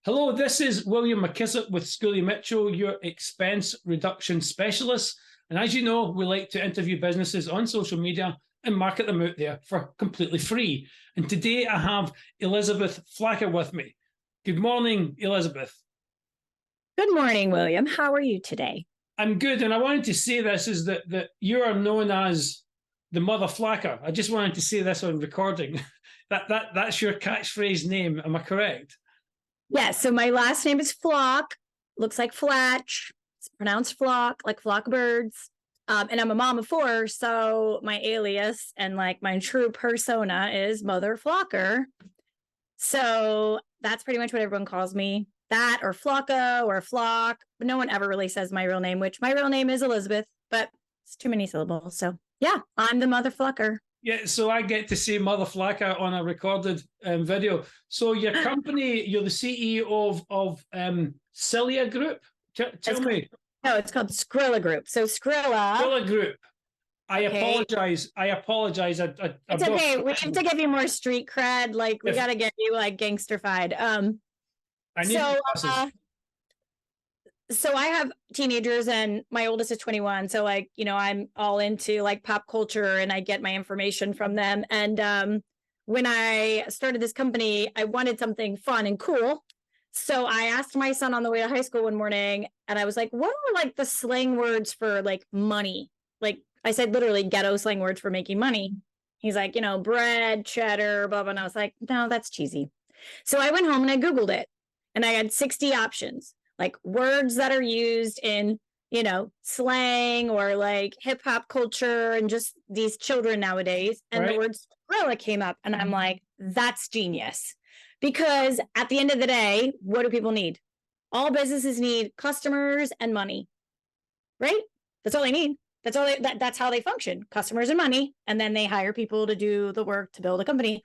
Hello, this is William McKissock with Schooley Mitchell, your expense reduction specialist. And as you know, we like to interview businesses on social media and market them out there for completely free. And today I have Elizabeth Flach with me. Good morning, Elizabeth. Good morning, William. How are you today? I'm good. And I wanted to say this is that you are known as the Motherflacher. I just wanted to say this on recording. That's your catchphrase name. Am I correct? Yes. So my last name is Flach. Looks like Flach. It's pronounced flock, like flock birds. And I'm a mom of four. So my alias and like my true persona is Motherflacher. So that's pretty much what everyone calls me. That or Flocka or Flock. But no one ever really says my real name, which my real name is Elizabeth, but it's too many syllables. So yeah, I'm the Motherflacher. Yeah, so I get to say Motherflacher on a recorded video. So your company, you're the CEO of Scrilla Group. Tell me. No, it's called Scrilla Group. So Scrilla Group. I apologize. It's okay. We have to give you more street cred. Like we got to get you like gangsterfied. I need So I have teenagers and my oldest is 21. So like, I'm all into like pop culture and I get my information from them. And when I started this company, I wanted something fun and cool. So I asked my son on the way to high school one morning and I was like, what are like the slang words for like money? Like I said, literally ghetto slang words for making money. He's like, bread, cheddar, blah, blah. And I was like, no, that's cheesy. So I went home and I Googled it and I had 60 options. Like words that are used in, slang or like hip hop culture and just these children nowadays. And the word Scrilla came up and I'm like, that's genius. Because at the end of the day, what do people need? All businesses need customers and money, right? That's all they need. That's how they function, customers and money. And then they hire people to do the work to build a company.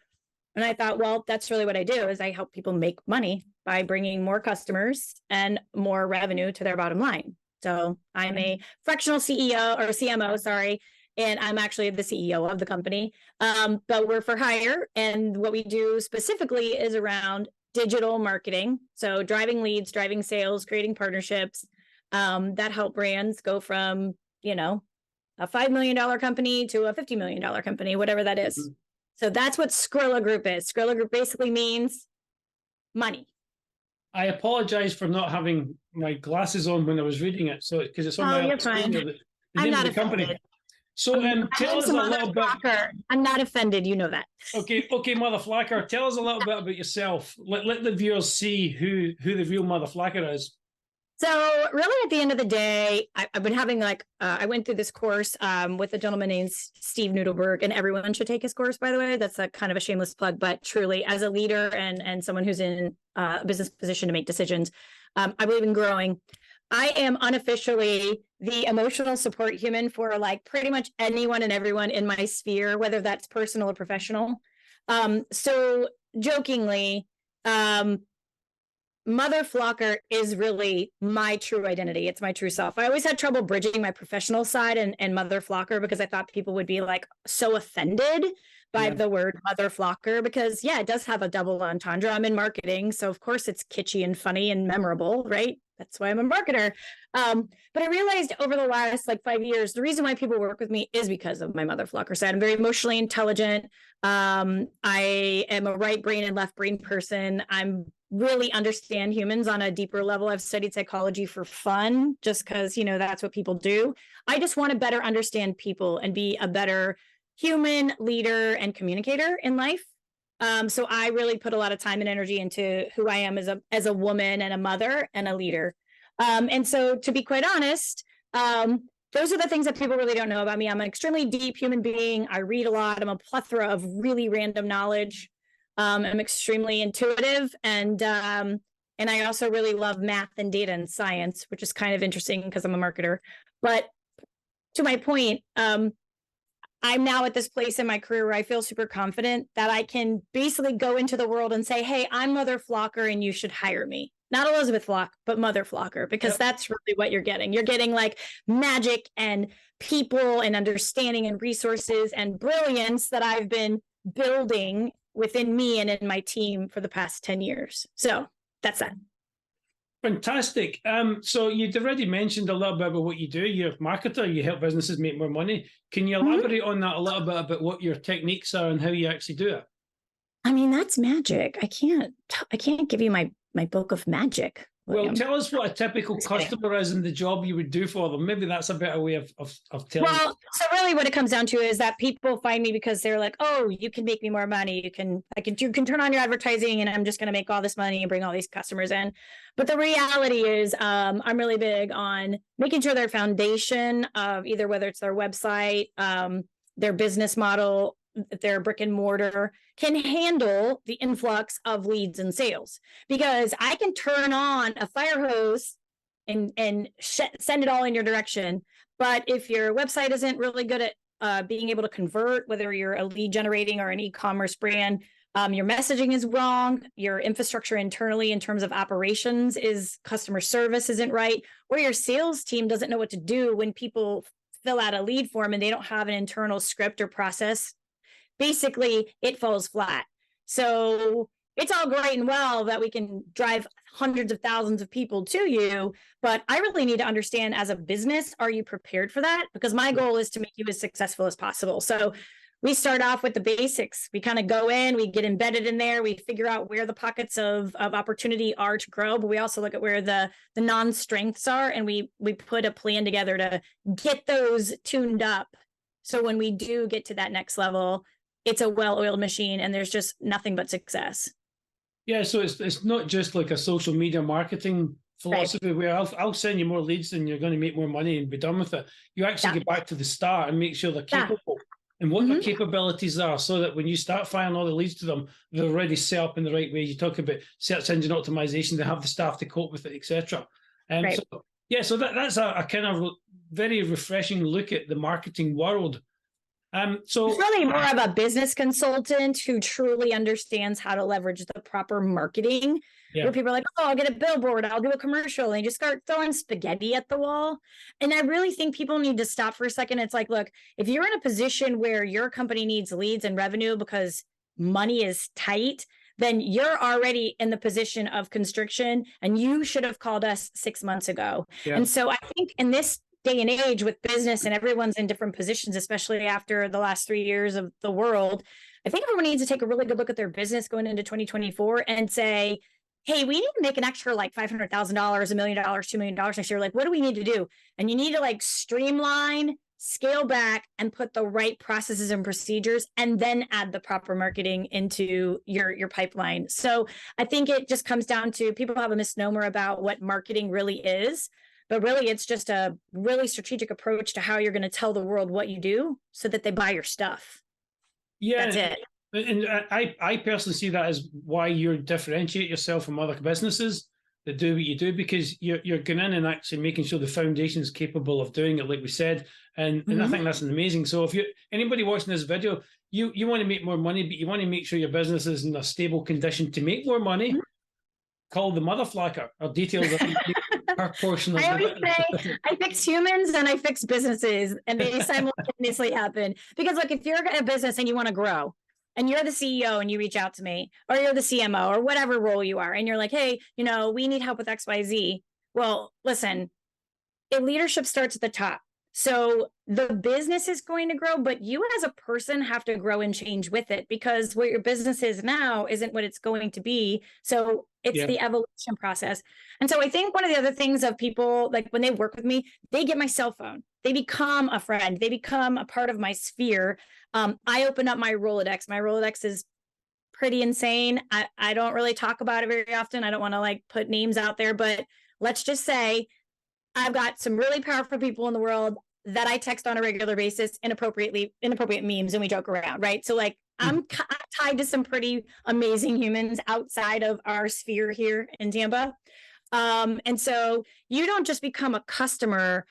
And I thought, well, that's really what I do is I help people make money by bringing more customers and more revenue to their bottom line. So I'm a fractional CEO or CMO, sorry, and I'm actually the CEO of the company. But we're for hire. And what we do specifically is around digital marketing. So driving leads, driving sales, creating partnerships that help brands go from, a $5 million company to a $50 million company, whatever that is. Mm-hmm. So that's what Scrilla Group is. Scrilla Group basically means money. I apologize for not having my glasses on when I was reading it. So because it's on my you're fine. The name of the company. So tell us a little bit. I'm not offended. You know that. Okay, Motherflacher. Tell us a little bit about yourself. Let the viewers see who the real Motherflacher is. So really at the end of the day, I've been having I went through this course with a gentleman named Steve Noodleberg, and everyone should take his course, by the way. That's a kind of a shameless plug, but truly as a leader and someone who's in a business position to make decisions, I believe in growing. I am unofficially the emotional support human for like pretty much anyone and everyone in my sphere, whether that's personal or professional. So jokingly, Motherflacher is really my true identity. It's my true self. I always had trouble bridging my professional side and Motherflacher because I thought people would be like so offended by the word Motherflacher because it does have a double entendre. I'm in marketing, so of course it's kitschy and funny and memorable, right? That's why I'm a marketer. But I realized over the last 5 years, the reason why people work with me is because of my Motherflacher side. I'm very emotionally intelligent. I am a right brain and left brain person. I'm really understand humans on a deeper level. I've studied psychology for fun, just because, that's what people do. I just want to better understand people and be a better human leader and communicator in life. So I really put a lot of time and energy into who I am as a woman and a mother and a leader. And so to be quite honest, those are the things that people really don't know about me. I'm an extremely deep human being. I read a lot. I'm a plethora of really random knowledge. I'm extremely intuitive, and I also really love math and data and science, which is kind of interesting because I'm a marketer. But to my point, I'm now at this place in my career where I feel super confident that I can basically go into the world and say, hey, I'm Motherflacher and you should hire me. Not Elizabeth Flach, but Motherflacher, because that's really what you're getting. You're getting like magic and people and understanding and resources and brilliance that I've been building within me and in my team for the past 10 years. So that's that. Fantastic. So you'd already mentioned a little bit about what you do. You're a marketer, you help businesses make more money. Can you elaborate on that a little bit about what your techniques are and how you actually do it? I mean, that's magic. I can't give you my book of magic. Well, tell us what a typical customer is and the job you would do for them. Maybe that's a better way of telling. Well, so really what it comes down to is that people find me because they're like, oh, you can make me more money. You can turn on your advertising and I'm just going to make all this money and bring all these customers in. But the reality is I'm really big on making sure their foundation of either whether it's their website, their business model, their brick and mortar can handle the influx of leads and sales, because I can turn on a fire hose and send it all in your direction. But if your website isn't really good at being able to convert, whether you're a lead generating or an e-commerce brand, your messaging is wrong, your infrastructure internally in terms of operations is customer service isn't right, or your sales team doesn't know what to do when people fill out a lead form and they don't have an internal script or process, basically it falls flat. So it's all great and well that we can drive hundreds of thousands of people to you, but I really need to understand as a business, are you prepared for that? Because my goal is to make you as successful as possible. So we start off with the basics. We kind of go in, we get embedded in there, we figure out where the pockets of opportunity are to grow, but we also look at where the non-strengths are, and we put a plan together to get those tuned up. So when we do get to that next level, it's a well-oiled machine and there's just nothing but success. Yeah, so it's not just like a social media marketing philosophy where I'll send you more leads and you're going to make more money and be done with it. You actually get back to the start and make sure they're capable and what their capabilities are, so that when you start firing all the leads to them, they're already set up in the right way. You talk about search engine optimization, they have the staff to cope with it, etc. So that's a kind of very refreshing look at the marketing world. So it's really more of a business consultant who truly understands how to leverage the proper marketing. Where people are like, oh, I'll get a billboard, I'll do a commercial, and you just start throwing spaghetti at the wall. And I really think people need to stop for a second. It's like, look, if you're in a position where your company needs leads and revenue because money is tight, then you're already in the position of constriction, and you should have called us 6 months ago. And so I think in this day and age with business and everyone's in different positions, especially after the last 3 years of the world, I think everyone needs to take a really good look at their business going into 2024 and say, hey, we need to make an extra like $500,000, $1 million, $2 million next year. Like, what do we need to do? And you need to like streamline, scale back, and put the right processes and procedures, and then add the proper marketing into your pipeline. So I think it just comes down to people have a misnomer about what marketing really is. But really, it's just a really strategic approach to how you're going to tell the world what you do so that they buy your stuff. Yeah, that's it. And I personally see that as why you differentiate yourself from other businesses that do what you do, because you're going in and actually making sure the foundation is capable of doing it, like we said. And I think that's amazing. So if anybody watching this video, you want to make more money, but you want to make sure your business is in a stable condition to make more money, call the Motherflacher. Our details are per portion of I always say I fix humans and I fix businesses, and they simultaneously happen. Because look, if you're a business and you want to grow, and you're the CEO and you reach out to me, or you're the CMO or whatever role you are, and you're like, hey, we need help with XYZ. Well, listen, leadership starts at the top. So the business is going to grow, but you as a person have to grow and change with it, because what your business is now isn't what it's going to be. So it's the evolution process. And so I think one of the other things of people, like when they work with me, they get my cell phone, they become a friend, they become a part of my sphere. I open up my Rolodex. My Rolodex is pretty insane. I don't really talk about it very often. I don't want to like put names out there, but let's just say I've got some really powerful people in the world that I text on a regular basis, inappropriate memes, and we joke around, right? So like I'm tied to some pretty amazing humans outside of our sphere here in Tampa. And so you don't just become a customer,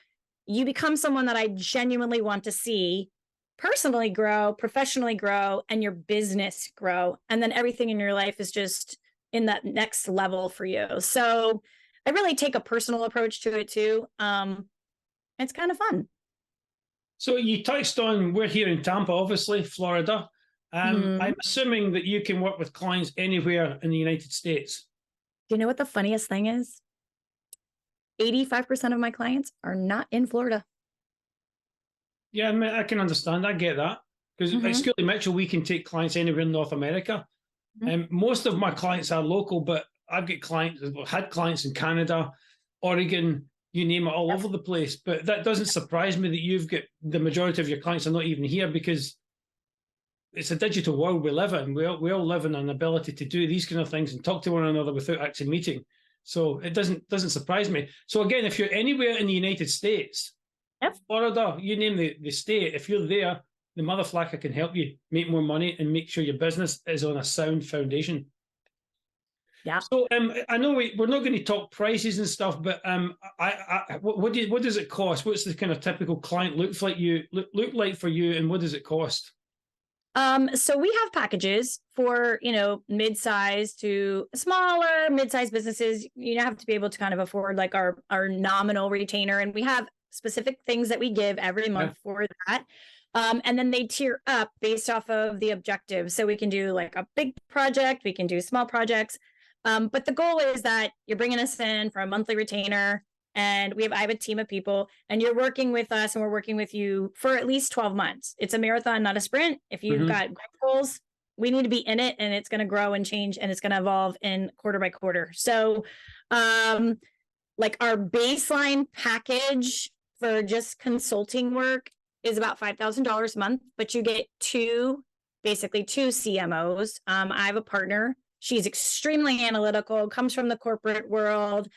you become someone that I genuinely want to see personally grow, professionally grow, and your business grow. And then everything in your life is just in that next level for you. So I really take a personal approach to it too. It's kind of fun. So you touched on, we're here in Tampa, obviously, Florida. I'm assuming that you can work with clients anywhere in the United States. Do you know what the funniest thing is? 85% of my clients are not in Florida. Yeah, I mean, I can understand. I get that. Because at Schooley Mitchell, we can take clients anywhere in North America. And most of my clients are local, but I've got clients, I've had clients in Canada, Oregon, you name it, all over the place. But that doesn't surprise me that you've got the majority of your clients are not even here, because it's a digital world we live in. We all live in an ability to do these kind of things and talk to one another without actually meeting. So it doesn't surprise me. So again, if you're anywhere in the United States, Florida, you name the state, if you're there, the Motherflacher can help you make more money and make sure your business is on a sound foundation. Yeah. So I know we're not going to talk prices and stuff, but what does it cost? What's the kind of typical client look like for you, and what does it cost? So we have packages for, mid-size to smaller, mid-size businesses. You have to be able to kind of afford like our nominal retainer, and we have specific things that we give every month for that. And then they tier up based off of the objective. So we can do like a big project, we can do small projects. But the goal is that you're bringing us in for a monthly retainer, and I have a team of people, and you're working with us, and we're working with you for at least 12 months. It's a marathon, not a sprint. If you've got goals, we need to be in it, and it's going to grow and change, and it's going to evolve in quarter by quarter. So, like our baseline package for just consulting work is about $5,000 a month, but you get basically two CMOs. I have a partner. She's extremely analytical, comes from the corporate world,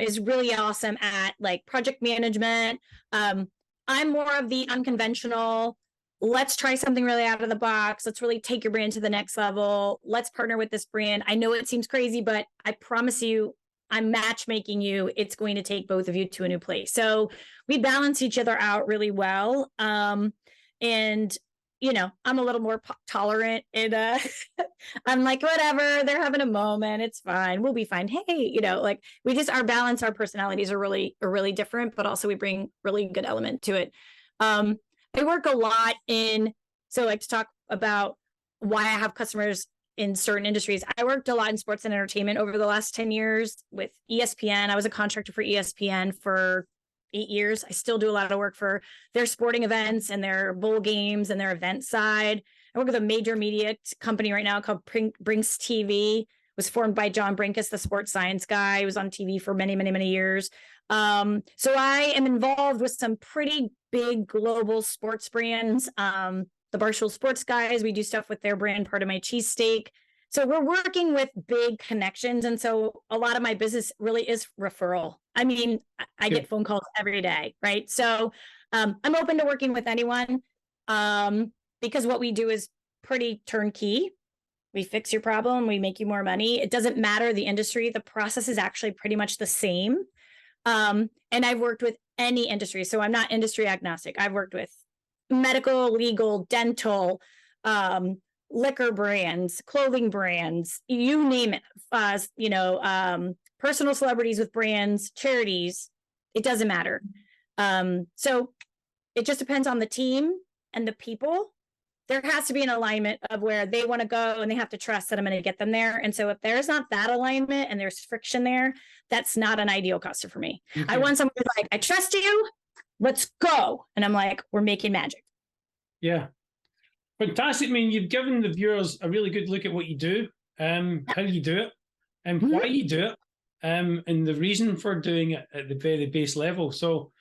is really awesome at like project management. I'm more of the unconventional, let's try something really out of the box. Let's really take your brand to the next level. Let's partner with this brand. I know it seems crazy, but I promise you, I'm matchmaking you. It's going to take both of you to a new place. So we balance each other out really well. And, I'm a little more tolerant, and I'm like, whatever, they're having a moment. It's fine. We'll be fine. Hey, like our balance, our personalities are really different, but also we bring really good element to it. I work a lot so like to talk about why I have customers in certain industries. I worked a lot in sports and entertainment over the last 10 years with ESPN. I was a contractor for ESPN for 8 years. I still do a lot of work for their sporting events and their bowl games and their event side. I work with a major media company right now called Brinks TV. It was formed by John Brinkus, the sports science guy. He was on TV for many, many, many years. So I am involved with some pretty big global sports brands. The Barstool Sports guys, we do stuff with their brand, part of my cheesesteak. So we're working with big connections. And so a lot of my business really is referral. I mean, I get phone calls every day, right? So I'm open to working with anyone because what we do is pretty turnkey. We fix your problem, we make you more money. It doesn't matter the industry. The process is actually pretty much the same. And I've worked with any industry. So I'm not industry agnostic. I've worked with medical, legal, dental, liquor brands, clothing brands, you name it, personal celebrities with brands, charities, it doesn't matter. So it just depends on the team and the people. There has to be an alignment of where they want to go, and they have to trust that I'm going to get them there. And so if there's not that alignment and there's friction there, that's not an ideal customer for me. I want someone who's like, I trust you, let's go. And I'm like, we're making magic. Yeah. Fantastic. I mean, you've given the viewers a really good look at what you do, how you do it, and why you do it, and the reason for doing it at the very base level. So,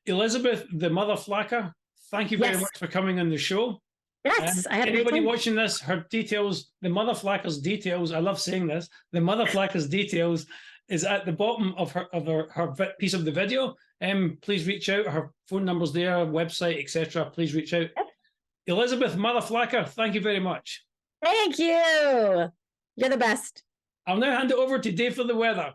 Elizabeth, the Motherflacher, thank you very much for coming on the show. Yes, I had anybody watching this, her details, the Motherflacher's details, I love saying this, the Motherflacher's details is at the bottom of her piece of the video. Please reach out. Her phone number's there, website, etc. Please reach out. Yep. Elizabeth, Motherflacher, thank you very much. Thank you. You're the best. I'll now hand it over to Dave for the weather.